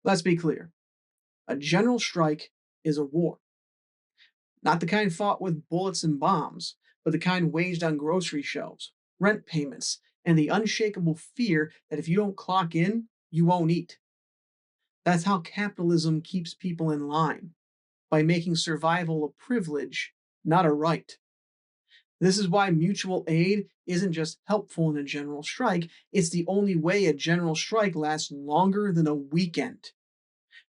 Let's be clear. A general strike is a war. Not the kind fought with bullets and bombs, but the kind waged on grocery shelves, rent payments, and the unshakable fear that if you don't clock in, you won't eat. That's how capitalism keeps people in line, by making survival a privilege, not a right. This is why mutual aid isn't just helpful in a general strike, it's the only way a general strike lasts longer than a weekend.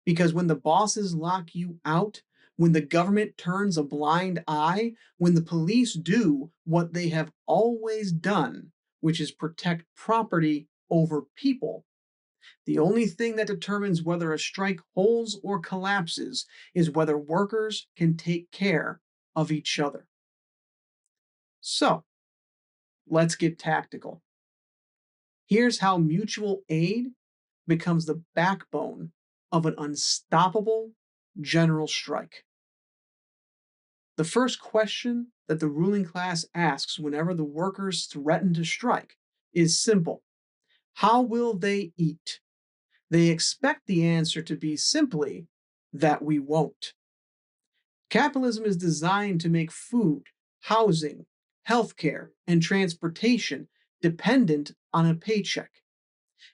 Because when the bosses lock you out, when the government turns a blind eye, when the police do what they have always done, which is protect property over people, the only thing that determines whether a strike holds or collapses is whether workers can take care of each other. So, let's get tactical. Here's how mutual aid becomes the backbone of an unstoppable general strike. The first question that the ruling class asks whenever the workers threaten to strike is simple: how will they eat? They expect the answer to be simply that we won't. Capitalism is designed to make food, housing, healthcare, and transportation dependent on a paycheck.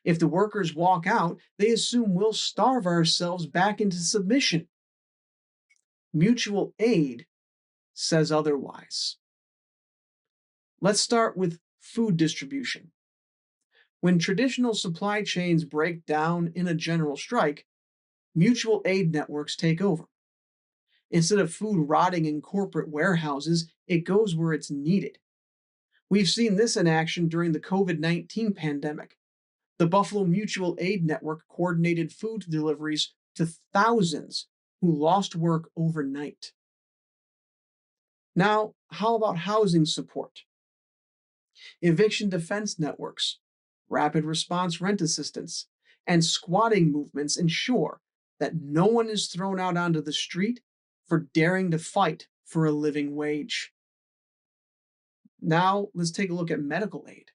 If the workers walk out, they assume we'll starve ourselves back into submission. Mutual aid says otherwise. Let's start with food distribution. When traditional supply chains break down in a general strike, mutual aid networks take over. Instead of food rotting in corporate warehouses, it goes where it's needed. We've seen this in action during the COVID-19 pandemic. The Buffalo Mutual Aid Network coordinated food deliveries to thousands who lost work overnight. Now, how about housing support? Eviction defense networks, rapid response rent assistance, and squatting movements ensure that no one is thrown out onto the street for daring to fight for a living wage. Now, let's take a look at medical aid.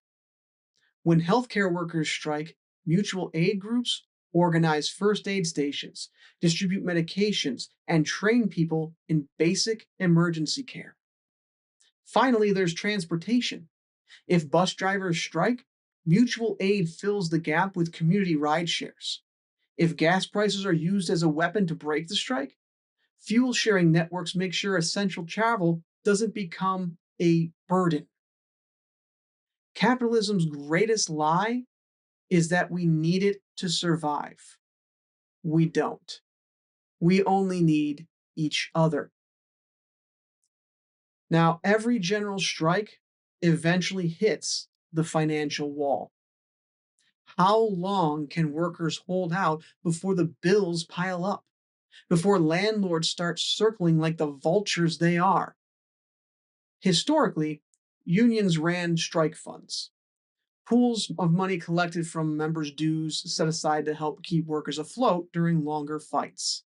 When healthcare workers strike, mutual aid groups organize first aid stations, distribute medications, and train people in basic emergency care. Finally, there's transportation. If bus drivers strike, mutual aid fills the gap with community ride shares. If gas prices are used as a weapon to break the strike, fuel sharing networks make sure essential travel doesn't become a burden. Capitalism's greatest lie is that we need it to survive. We don't. We only need each other. Now, every general strike eventually hits the financial wall. How long can workers hold out before the bills pile up? Before landlords start circling like the vultures they are? Historically, unions ran strike funds, pools of money collected from members' dues set aside to help keep workers afloat during longer fights.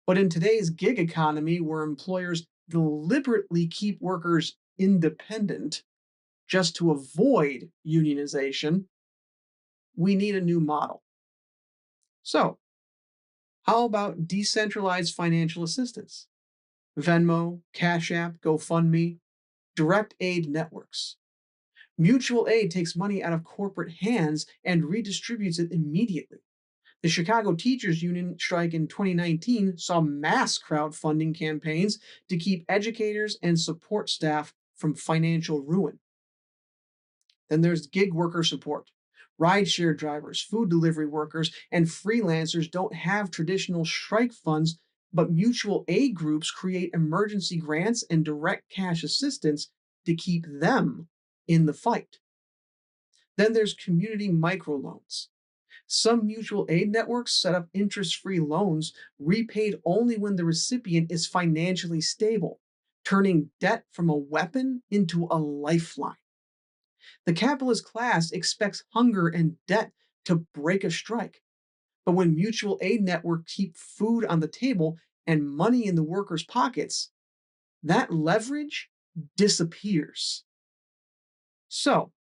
But in today's gig economy, where employers deliberately keep workers independent just to avoid unionization, we need a new model. So, how about decentralized financial assistance? Venmo, Cash App, GoFundMe, direct aid networks. Mutual aid takes money out of corporate hands and redistributes it immediately. The Chicago Teachers Union strike in 2019 saw mass crowdfunding campaigns to keep educators and support staff from financial ruin. Then there's gig worker support. Rideshare drivers, food delivery workers, and freelancers don't have traditional strike funds, but mutual aid groups create emergency grants and direct cash assistance to keep them in the fight. Then there's community microloans. Some mutual aid networks set up interest free loans repaid only when the recipient is financially stable, turning debt from a weapon into a lifeline. The capitalist class expects hunger and debt to break a strike. But when mutual aid networks keep food on the table and money in the workers' pockets, that leverage disappears. So,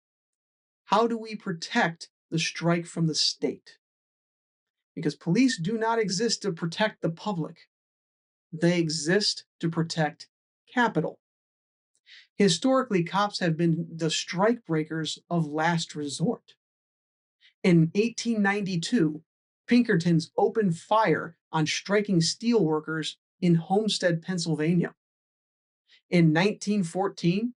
how do we protect the strike from the state? Because police do not exist to protect the public, they exist to protect capital. Historically, cops have been the strikebreakers of last resort. In 1892, Pinkertons opened fire on striking steelworkers in Homestead, Pennsylvania. In 1914,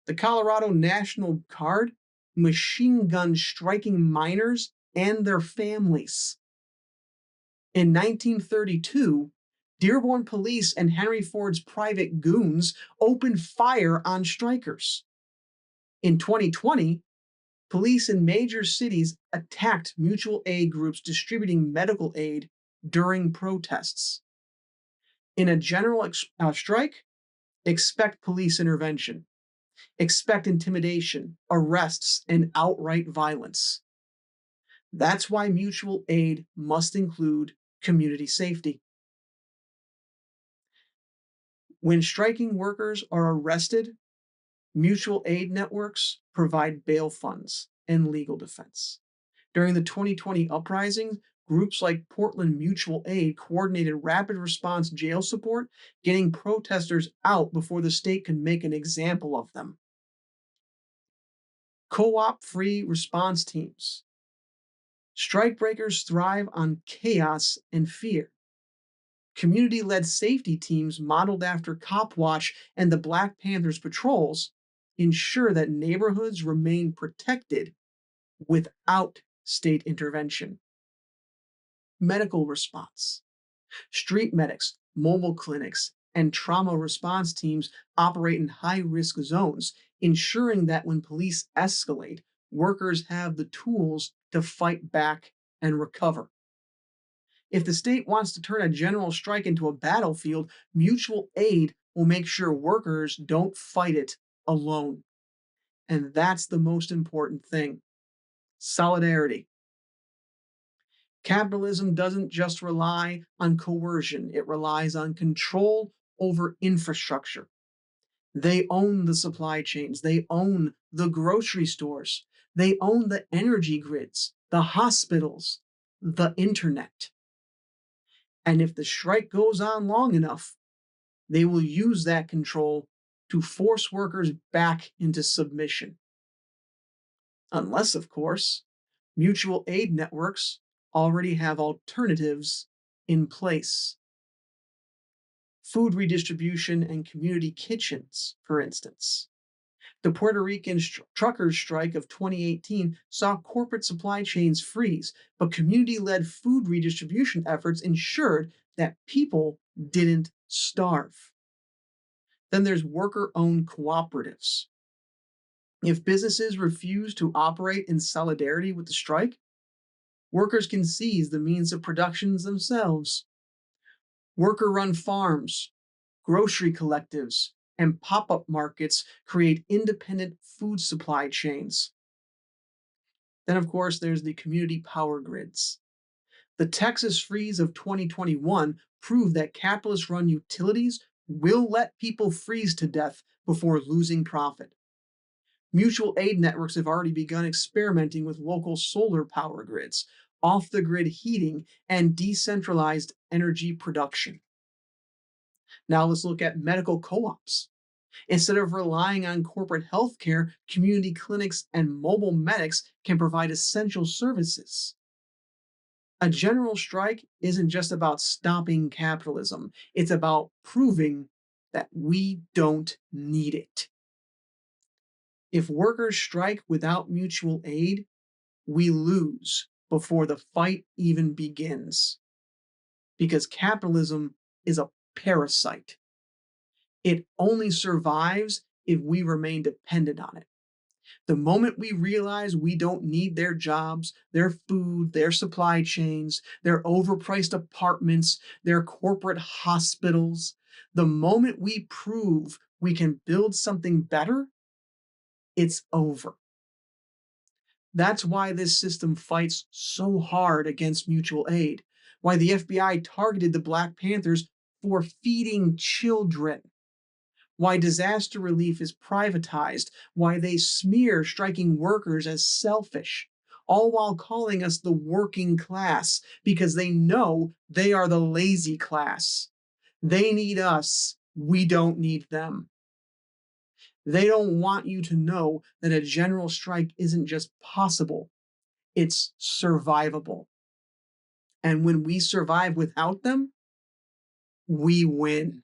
the Colorado National Guard machine gunned striking miners and their families. In 1932, Dearborn Police and Henry Ford's private goons opened fire on strikers. In 2020, police in major cities attacked mutual aid groups distributing medical aid during protests. In a general strike, expect police intervention. Expect intimidation, arrests, and outright violence. That's why mutual aid must include community safety. When striking workers are arrested, mutual aid networks provide bail funds and legal defense. During the 2020 uprisings, groups like Portland Mutual Aid coordinated rapid response jail support, getting protesters out before the state could make an example of them. Co-op-free response teams. Strikebreakers thrive on chaos and fear. Community-led safety teams modeled after Cop Watch and the Black Panthers patrols ensure that neighborhoods remain protected without state intervention. Medical response. Street medics, mobile clinics, and trauma response teams operate in high-risk zones, ensuring that when police escalate, workers have the tools to fight back and recover. If the state wants to turn a general strike into a battlefield, mutual aid will make sure workers don't fight it alone. And that's the most important thing. Solidarity. Capitalism doesn't just rely on coercion, it relies on control over infrastructure. They own the supply chains, they own the grocery stores, they own the energy grids, the hospitals, the internet. And if the strike goes on long enough, they will use that control to force workers back into submission. Unless, of course, mutual aid networks already have alternatives in place. Food redistribution and community kitchens, for instance. The Puerto Rican truckers' strike of 2018 saw corporate supply chains freeze, but community-led food redistribution efforts ensured that people didn't starve. Then there's worker-owned cooperatives. If businesses refuse to operate in solidarity with the strike, workers can seize the means of production themselves. Worker-run farms, grocery collectives, and pop-up markets create independent food supply chains. Then, of course, there's the community power grids. The Texas freeze of 2021 proved that capitalist-run utilities will let people freeze to death before losing profit. Mutual aid networks have already begun experimenting with local solar power grids, off-the-grid heating, and decentralized energy production. Now let's look at medical co-ops. Instead of relying on corporate healthcare, community clinics and mobile medics can provide essential services. A general strike isn't just about stopping capitalism, it's about proving that we don't need it. If workers strike without mutual aid, we lose before the fight even begins. Because capitalism is a parasite. It only survives if we remain dependent on it. The moment we realize we don't need their jobs, their food, their supply chains, their overpriced apartments, their corporate hospitals, the moment we prove we can build something better, it's over. That's why this system fights so hard against mutual aid, why the FBI targeted the Black Panthers for feeding children, why disaster relief is privatized, why they smear striking workers as selfish, all while calling us the working class because they know they are the lazy class. They need us, we don't need them. They don't want you to know that a general strike isn't just possible, it's survivable. And when we survive without them, we win.